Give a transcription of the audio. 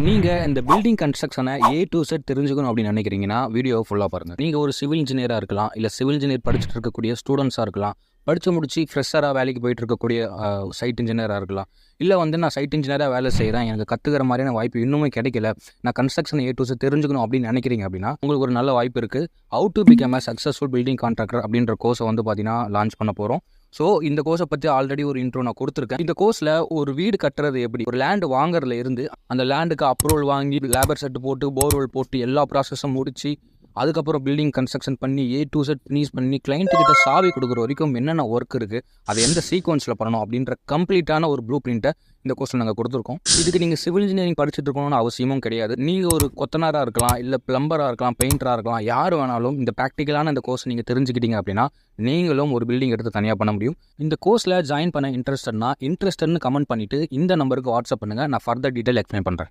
நீங்க இந்த building கன்ஸ்ட்ரக்ஷனை A to set தெரிஞ்சுக்கணும் அப்படின்னு நினைக்கிறீங்கன்னா வீடியோ ஃபுல்லாக பாருங்க. நீங்க ஒரு சிவில் இன்ஜினியராக இருக்கலாம், இல்லை சிவில் இன்ஜினியர் படிச்சுட்டு இருக்கக்கூடிய ஸ்டூடெண்ட்ஸாக இருக்கலாம், படித்து முடிச்சு ஃப்ரெஷராக வேலைக்கு போயிட்டு இருக்கக்கூடிய சைட் இன்ஜினியராக இருக்கலாம், இல்லை நான் சைட் இன்ஜினியராக வேலை செய்கிறேன், எனக்கு கற்றுக்கிற மாதிரியான வாய்ப்பு இன்னுமே கிடைக்கல, நான் கன்ஸ்ட்ரக்ஷன் ஏ டு செட் தெரிஞ்சுக்கணும் அப்படின்னு நினைக்கிறீங்க அப்படின்னா உங்களுக்கு ஒரு நல்ல வாய்ப்பு இருக்குது. How to become a successful building contractor அப்படின்ற கோர்ஸை பார்த்தீங்கன்னா லான்ச் பண்ண போகிறோம். ஸோ இந்த கோர்ஸை பற்றி ஆல்ரெடி ஒரு இன்ட்ரோ நான் கொடுத்துருக்கேன். இந்த கோர்ஸில் ஒரு வீடு கட்டுறது எப்படி, ஒரு லேண்டு வாங்குறதுல இருந்து அந்த லேண்டுக்கு அப்ரூவல் வாங்கி லேபர் செட் போட்டு போர்வெல் போட்டு எல்லா ப்ராசஸும் முடிச்சு அதுக்கப்புறம் பில்டிங் கன்ஸ்ட்ரக்ஷன் பண்ணி ஏ டு செட் ஃபினிஷ் பண்ணி கிளைண்ட்டுக்கிட்ட சாவி கொடுக்குற வரைக்கும் என்னென்ன ஒர்க் இருக்குது, அதை எந்த சீக்வன்ஸில் பண்ணணும் அப்படின்ற கம்ப்ளீட்டான ஒரு ப்ளூ பிரிண்ட்டை இந்த கோர்ஸில் நாங்கள் கொடுத்துருக்கோம். இதுக்கு நீங்கள் சிவில் இன்ஜினியரிங் படிச்சுட்டு இருக்கணும்னு அவசியமும் கிடையாது. நீங்கள் ஒரு கொத்தனாராக இருக்கலாம், இல்லை பிளம்பராக இருக்கலாம், பெயிண்டராக இருக்கலாம், யார் வேணாலும் இந்த ப்ராக்டிக்கலான இந்த கோர்ஸ் நீங்கள் தெரிஞ்சுக்கிட்டீங்க அப்படின்னா நீங்களும் ஒரு பில்டிங் எடுத்து தனியாக பண்ண முடியும். இந்த கோர்ஸில் ஜாயின் பண்ண இன்ட்ரெஸ்டட்னு கமெண்ட் பண்ணிவிட்டு இந்த நம்பருக்கு வாட்ஸ்அப் பண்ணுங்கள். நான் ஃபர்தர் டீட்டெயில் எக்ஸ்பிளைன் பண்ணுறேன்.